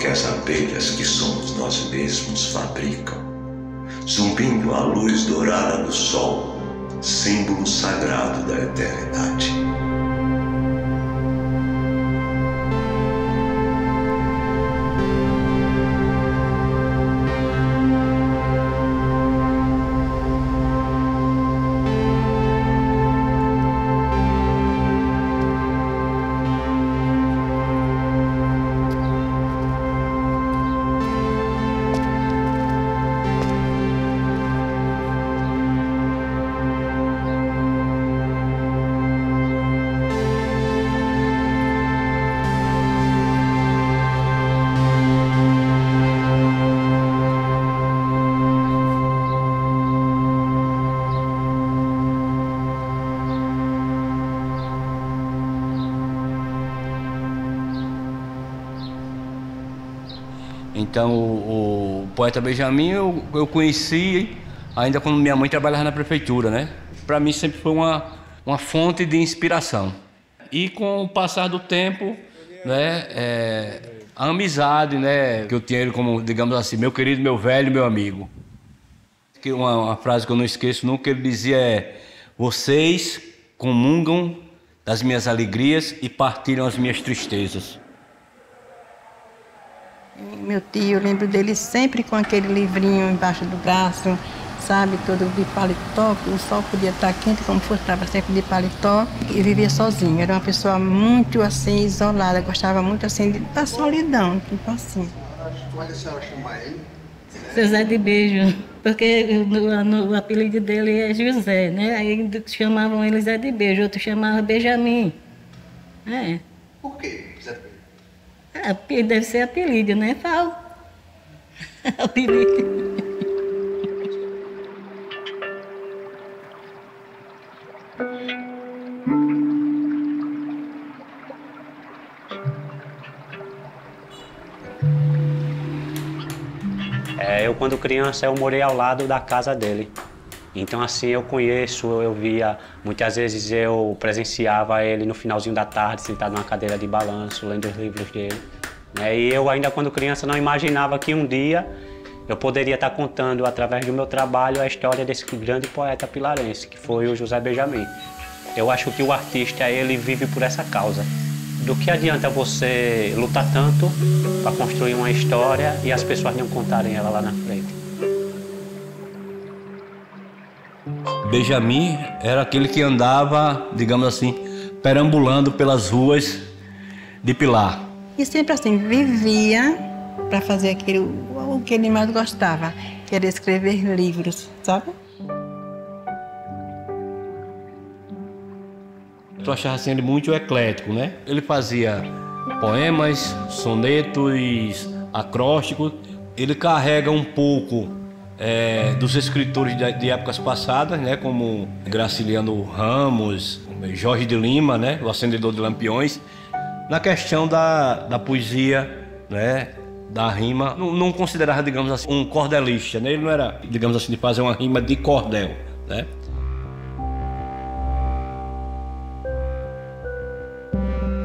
que as abelhas que somos nós mesmos fabricam, zumbindo a luz dourada do sol, símbolo sagrado da eternidade. Então, o poeta Benjamin eu conheci ainda quando minha mãe trabalhava na prefeitura, né? Para mim sempre foi uma fonte de inspiração. E com o passar do tempo, né, a amizade, né, que eu tinha ele como, digamos assim, meu querido, meu velho, meu amigo. Uma frase que eu não esqueço nunca, ele dizia vocês comungam das minhas alegrias e partilham as minhas tristezas. Meu tio, eu lembro dele sempre com aquele livrinho embaixo do braço, sabe, todo de paletó, o sol podia estar quente como fosse, estava sempre de paletó e vivia sozinho. Era uma pessoa muito assim, isolada, gostava muito assim da solidão, tipo assim. Como é que a senhora chama ele? José de Beijo, porque o apelido dele é José, né? Aí chamavam ele Zé de Beijo, outro chamava Benjamin. Por quê, Zé de Beijo? Deve ser apelido, né, Paulo? Apelido. Eu, quando criança, eu morei ao lado da casa dele. Então, assim, eu conheço, eu via, muitas vezes eu presenciava ele no finalzinho da tarde, sentado numa cadeira de balanço, lendo os livros dele. E eu ainda, quando criança, não imaginava que um dia eu poderia estar contando, através do meu trabalho, a história desse grande poeta pilarense, que foi o José Benjamin. Eu acho que o artista, ele vive por essa causa. Do que adianta você lutar tanto para construir uma história e as pessoas não contarem ela lá na frente? Benjamin era aquele que andava, digamos assim, perambulando pelas ruas de Pilar. E sempre assim, vivia para fazer o que ele mais gostava, que era escrever livros, sabe? Eu achava assim, ele muito eclético, né? Ele fazia poemas, sonetos, acrósticos. Ele carrega um pouco dos escritores de épocas passadas, né? Como Graciliano Ramos, Jorge de Lima, né? O Acendedor de Lampiões. Na questão da poesia, né? Da rima, não considerava, digamos assim, um cordelista, né? Ele não era, digamos assim, de fazer uma rima de cordel, né?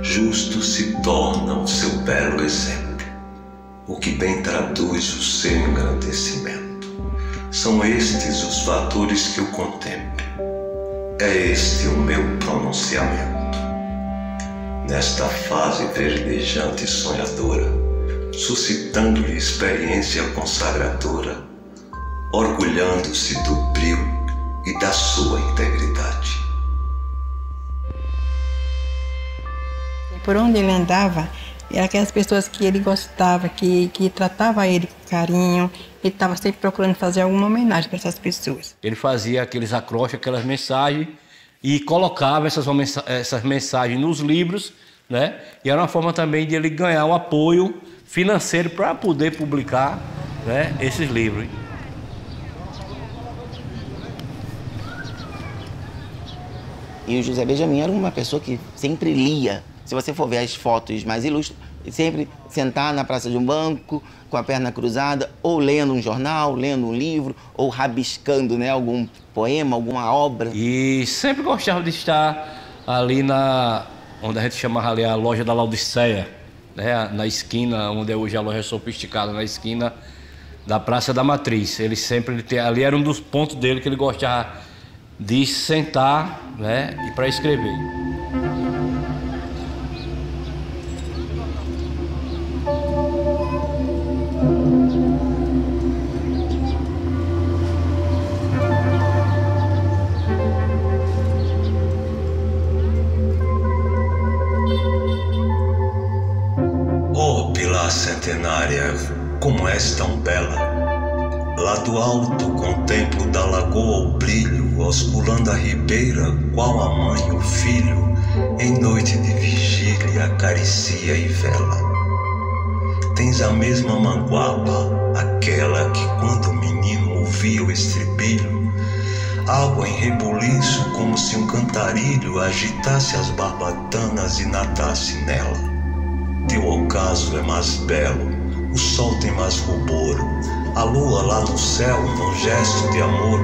Justo se torna o seu belo exemplo, o que bem traduz o seu engrandecimento. São estes os fatores que eu contemplo, é este o meu pronunciamento. Nesta fase verdejante e sonhadora, suscitando-lhe experiência consagradora, orgulhando-se do brio e da sua integridade. Por onde ele andava, eram aquelas pessoas que ele gostava, que tratava ele com carinho, ele estava sempre procurando fazer alguma homenagem para essas pessoas. Ele fazia aqueles acrósticos, aquelas mensagens, e colocava essas mensagens nos livros, né? E era uma forma também de ele ganhar o apoio financeiro para poder publicar, né, esses livros. E o José Benjamin era uma pessoa que sempre lia. Se você for ver as fotos mais ilustres, sempre sentar na praça de um banco, com a perna cruzada, ou lendo um jornal, lendo um livro, ou rabiscando, né, algum poema, alguma obra. E sempre gostava de estar ali onde a gente chamava ali a loja da Laodiceia, né, na esquina, onde é hoje a loja sofisticada, na esquina da Praça da Matriz. Ali era um dos pontos dele que ele gostava de sentar, né, e para escrever. Centenária, como és tão bela. Lá do alto contemplo da lagoa o brilho, osculando a ribeira, qual a mãe o filho, em noite de vigília acaricia e vela. Tens a mesma manguaba, aquela que quando o menino ouvia o estribilho, água em rebuliço como se um cantarilho agitasse as barbatanas e nadasse nela. Teu ocaso é mais belo, o sol tem mais rubor, a lua lá no céu, num gesto de amor,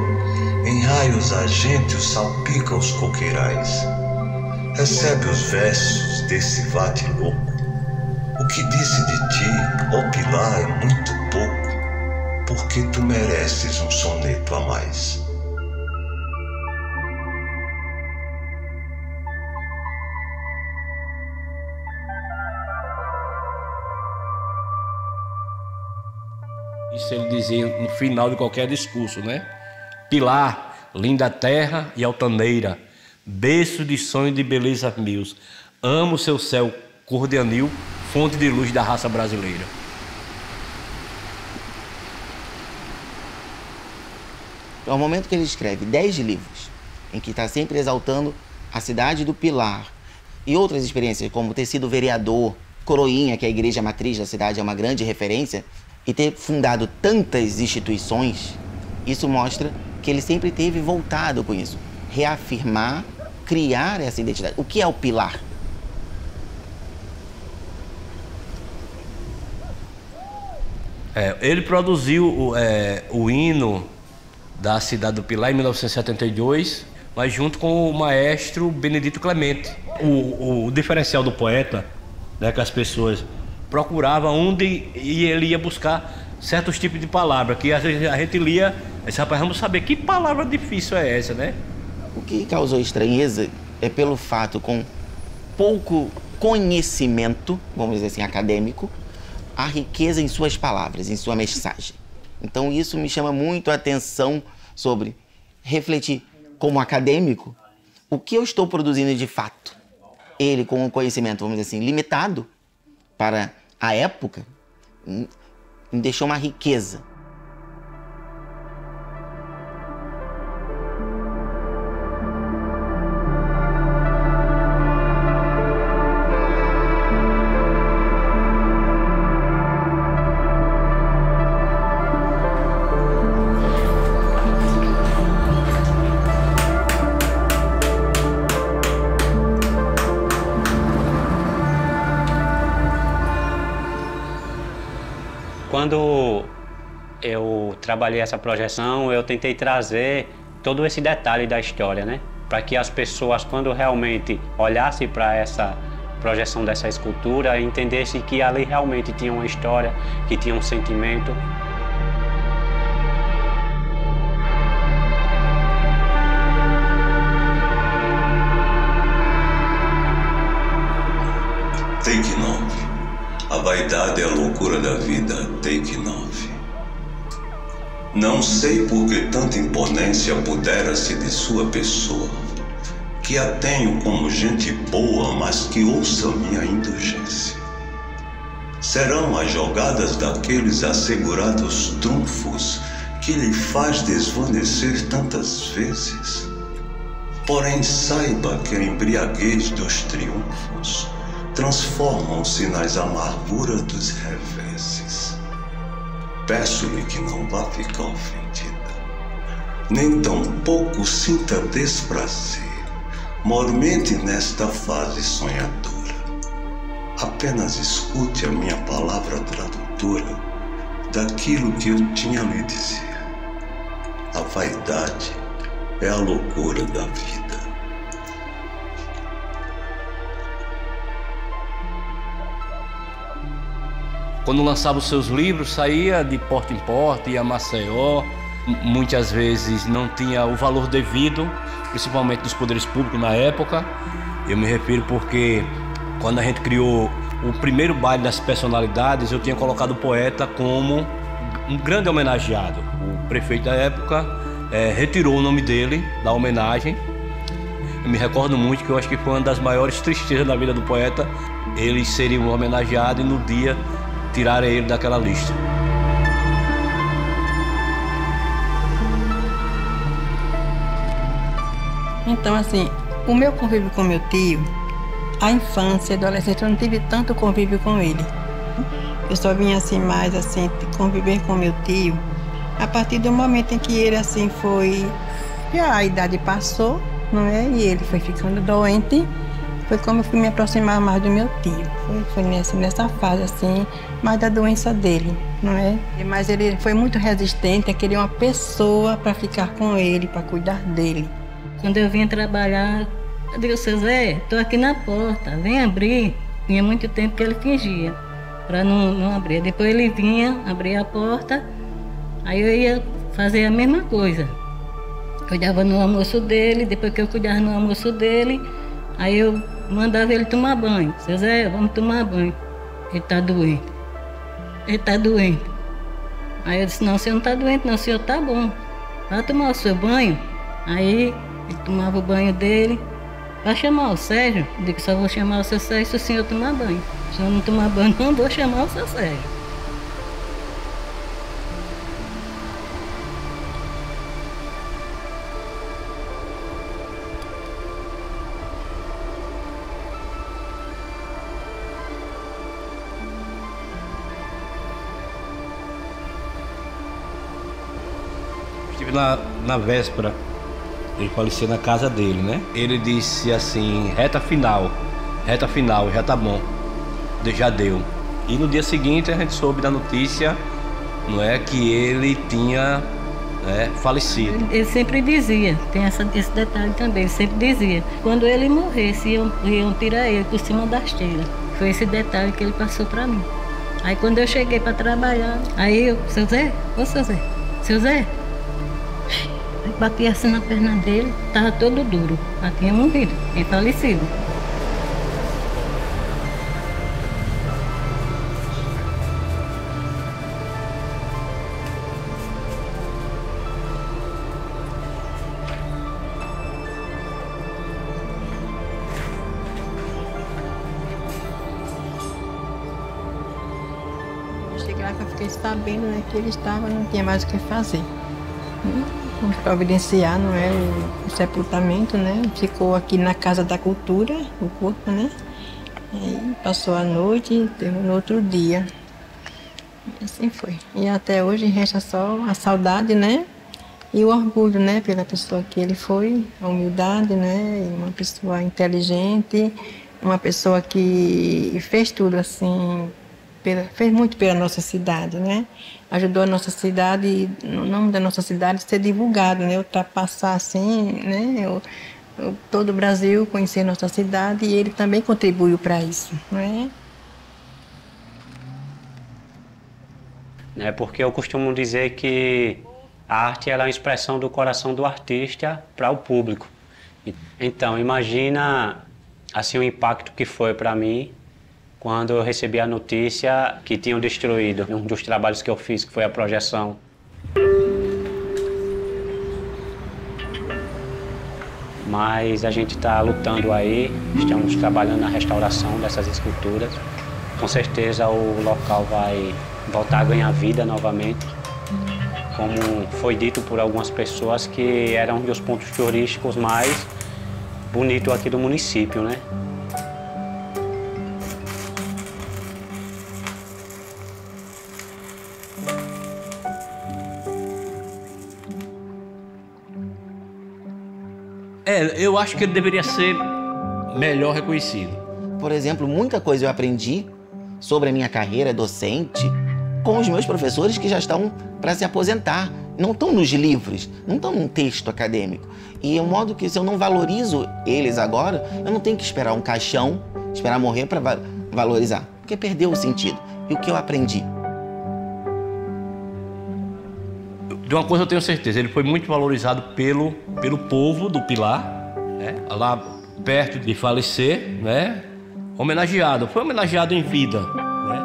em raios argênteos salpica os coqueirais. Recebe os versos desse vate louco. O que disse de ti, ó Pilar, é muito pouco, porque tu mereces um soneto a mais. Isso ele dizia no final de qualquer discurso, né? Pilar, linda terra e altaneira, berço de sonho de beleza mil, amo seu céu cor de anil, fonte de luz da raça brasileira. É o momento que ele escreve 10 livros, em que está sempre exaltando a cidade do Pilar e outras experiências, como ter sido vereador, Coroinha, que é a igreja matriz da cidade, é uma grande referência, e ter fundado tantas instituições, isso mostra que ele sempre teve voltado com isso. Reafirmar, criar essa identidade. O que é o Pilar? Ele produziu o hino da cidade do Pilar em 1972, mas junto com o maestro Benedito Clemente. O diferencial do poeta, né, que as pessoas procuravam onde e ele ia buscar certos tipos de palavras, que às vezes a gente lia, esse rapaz, vamos saber que palavra difícil é essa, né? O que causou estranheza é pelo fato, com pouco conhecimento, vamos dizer assim, acadêmico, a riqueza em suas palavras, em sua mensagem. Então isso me chama muito a atenção sobre refletir como acadêmico o que eu estou produzindo de fato. Ele, com um conhecimento, vamos dizer assim, limitado para a época, me deixou uma riqueza. Quando eu trabalhei essa projeção, eu tentei trazer todo esse detalhe da história, né? Para que as pessoas, quando realmente olhassem para essa projeção dessa escultura, entendessem que ali realmente tinha uma história, que tinha um sentimento. Take 9. A vaidade é a loucura da vida, take 9. Não sei por que tanta imponência apodera-se de sua pessoa, que a tenho como gente boa, mas que ouça minha indulgência. Serão as jogadas daqueles assegurados trunfos que lhe faz desvanecer tantas vezes. Porém saiba que a embriaguez dos triunfos transformam-se nas amarguras dos reveses. Peço-lhe que não vá ficar ofendida, nem tampouco sinta desprazer, mormente nesta fase sonhadora. Apenas escute a minha palavra tradutora daquilo que eu tinha a lhe dizer. A vaidade é a loucura da vida. Quando lançava os seus livros, saía de porta em porta, ia a Maceió. Muitas vezes não tinha o valor devido, principalmente dos poderes públicos na época. Eu me refiro porque quando a gente criou o primeiro baile das personalidades, eu tinha colocado o poeta como um grande homenageado. O prefeito da época retirou o nome dele da homenagem. Eu me recordo muito que eu acho que foi uma das maiores tristezas da vida do poeta. Ele seria um homenageado e no dia tiraram ele daquela lista. Então, assim, o meu convívio com meu tio, a infância, a adolescência, eu não tive tanto convívio com ele. Eu só vinha assim mais assim conviver com meu tio a partir do momento em que ele assim foi, já a idade passou, não é? E ele foi ficando doente. Foi como eu fui me aproximar mais do meu tio. Foi nessa fase assim, mais da doença dele, não é? Mas ele foi muito resistente a querer uma pessoa para ficar com ele, para cuidar dele. Quando eu vinha trabalhar, eu digo, seu Zé, estou aqui na porta, vem abrir. Tinha muito tempo que ele fingia, para não abrir. Depois ele vinha, abria a porta, aí eu ia fazer a mesma coisa. Cuidava no almoço dele, depois que eu cuidava no almoço dele, aí eu mandava ele tomar banho. Seu Zé, vamos tomar banho. Ele está doente. Ele está doente. Aí eu disse, não, o senhor não está doente, não, o senhor está bom. Vai tomar o seu banho. Aí ele tomava o banho dele. Vai chamar o Sérgio? Eu digo, só vou chamar o seu Sérgio se o senhor tomar banho. Se o senhor não tomar banho, não vou chamar o seu Sérgio. Estive na véspera, ele faleceu na casa dele, né? Ele disse assim, reta final, já tá bom, já deu. E no dia seguinte a gente soube da notícia, não é, que ele tinha falecido. Ele sempre dizia, tem esse detalhe também, ele sempre dizia, quando ele morresse iam tirar ele por cima das telhas. Foi esse detalhe que ele passou para mim. Aí quando eu cheguei para trabalhar, aí eu, seu Zé, seu Zé, bati assim na perna dele, estava todo duro. Já tinha morrido, tinha falecido. Cheguei lá que eu fiquei sabendo, né, que ele estava, não tinha mais o que fazer. Vamos providenciar, não é, o sepultamento, né? Ficou aqui na Casa da Cultura, o corpo, né? Aí passou a noite e teve no outro dia. E assim foi. E até hoje resta só a saudade, né? E o orgulho, né? Pela pessoa que ele foi, a humildade, né? E uma pessoa inteligente, uma pessoa que fez tudo assim, fez muito pela nossa cidade, né? Ajudou a nossa cidade, o nome da nossa cidade ser divulgado, né? Ultrapassar assim, né? Todo o Brasil conhecer nossa cidade e ele também contribuiu para isso, né? É porque eu costumo dizer que a arte ela é uma expressão do coração do artista para o público. Então, imagina assim o impacto que foi para mim quando eu recebi a notícia que tinham destruído um dos trabalhos que eu fiz, que foi a projeção. Mas a gente está lutando aí, estamos trabalhando na restauração dessas esculturas. Com certeza o local vai voltar a ganhar vida novamente. Como foi dito por algumas pessoas, que era um dos pontos turísticos mais bonitos aqui do município, né? Eu acho que ele deveria ser melhor reconhecido. Por exemplo, muita coisa eu aprendi sobre a minha carreira docente com os meus professores que já estão para se aposentar. Não estão nos livros, não estão num texto acadêmico. E é um modo que, se eu não valorizo eles agora, eu não tenho que esperar um caixão, esperar morrer para valorizar. porque perdeu o sentido. E o que eu aprendi? De uma coisa eu tenho certeza, ele foi muito valorizado pelo povo do Pilar, né? Lá perto de falecer, né? Foi homenageado em vida, né?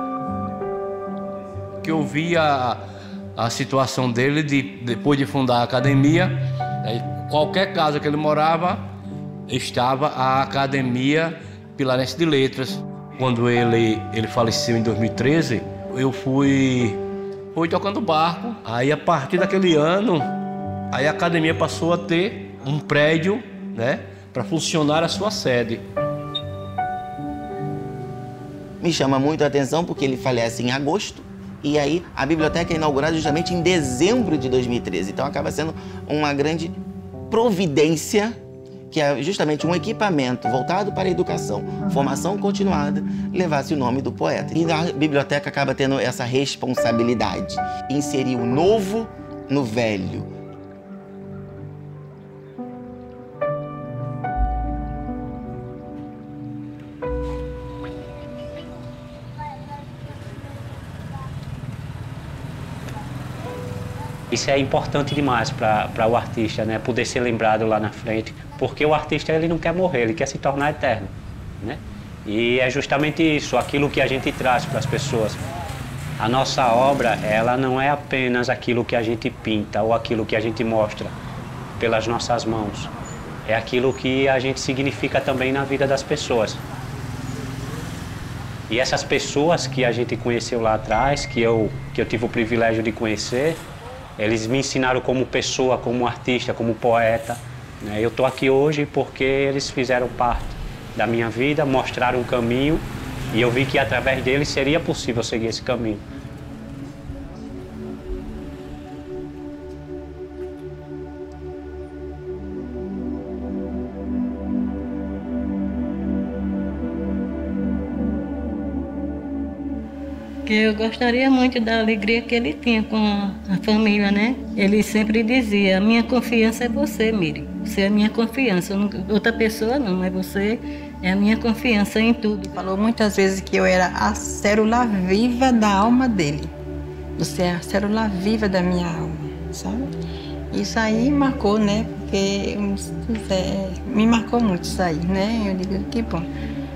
Que eu vi a situação dele depois de fundar a academia, né? Qualquer casa que ele morava, estava a Academia Pilarense de Letras. Quando ele faleceu em 2013, eu fui tocando barco. Aí a partir daquele ano, aí a academia passou a ter um prédio, né, para funcionar a sua sede. Me chama muito a atenção porque ele falece em agosto e aí a biblioteca é inaugurada justamente em dezembro de 2013. Então acaba sendo uma grande providência, que é justamente um equipamento voltado para a educação, formação continuada, levasse o nome do poeta. E a biblioteca acaba tendo essa responsabilidade, inserir o novo no velho. Isso é importante demais para o artista, né? Poder ser lembrado lá na frente, porque o artista ele não quer morrer, ele quer se tornar eterno, né? E é justamente isso, aquilo que a gente traz para as pessoas. A nossa obra, ela não é apenas aquilo que a gente pinta ou aquilo que a gente mostra pelas nossas mãos. É aquilo que a gente significa também na vida das pessoas. E essas pessoas que a gente conheceu lá atrás, que eu tive o privilégio de conhecer, eles me ensinaram como pessoa, como artista, como poeta, né? Eu estou aqui hoje porque eles fizeram parte da minha vida, mostraram um caminho e eu vi que através deles seria possível seguir esse caminho. Que eu gostaria muito da alegria que ele tinha com a família, né? Ele sempre dizia, a minha confiança é você, Miriam. Você é a minha confiança, outra pessoa não, mas você é a minha confiança em tudo. Falou muitas vezes que eu era a célula viva da alma dele. Você é a célula viva da minha alma, sabe? Isso aí marcou, né? Porque me marcou muito isso aí, né? Eu digo, que bom.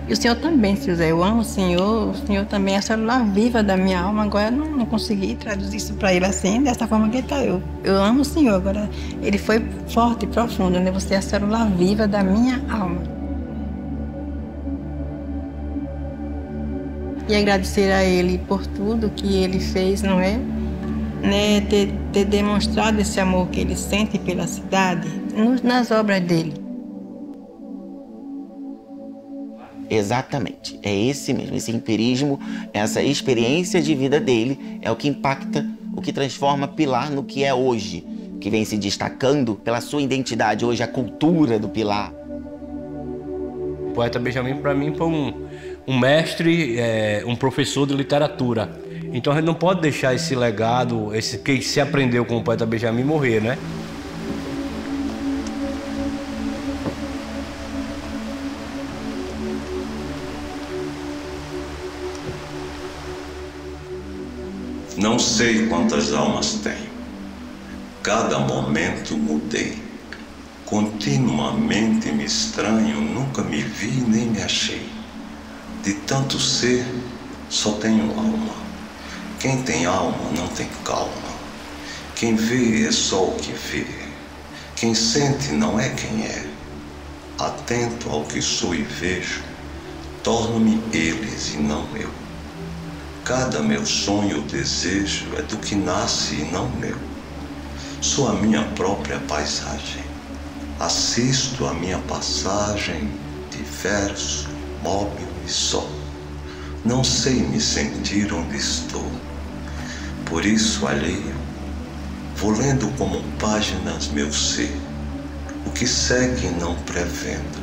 E o Senhor também, seu Zé, eu amo o Senhor também é a célula viva da minha alma. Agora eu não consegui traduzir isso para ele assim, dessa forma que ele está. Eu amo o Senhor, agora ele foi forte e profundo, né? Você é a célula viva da minha alma. E agradecer a ele por tudo que ele fez, não é? Né? Ter demonstrado esse amor que ele sente pela cidade nas obras dele. Exatamente, é esse mesmo, esse empirismo, essa experiência de vida dele é o que impacta, o que transforma Pilar no que é hoje, que vem se destacando pela sua identidade hoje, a cultura do Pilar. O poeta Benjamin, para mim, foi um mestre, um professor de literatura. Então a gente não pode deixar esse legado, esse que se aprendeu com o poeta Benjamin morrer, né? Não sei quantas almas tenho. Cada momento mudei. Continuamente me estranho, nunca me vi nem me achei. De tanto ser, só tenho alma. Quem tem alma não tem calma. Quem vê é só o que vê. Quem sente não é quem é. Atento ao que sou e vejo, torno-me eles e não eu. Cada meu sonho ou desejo é do que nasce e não meu. Sou a minha própria paisagem. Assisto a minha passagem de verso, móvel e só. Não sei me sentir onde estou. Por isso, alheio, vou lendo como páginas meu ser. O que segue não prevendo,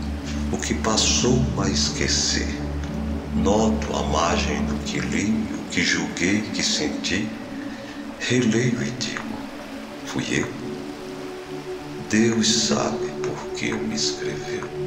o que passou a esquecer. Noto a margem do que li, o que julguei, que senti. Releio e digo, fui eu. Deus sabe por que me escreveu.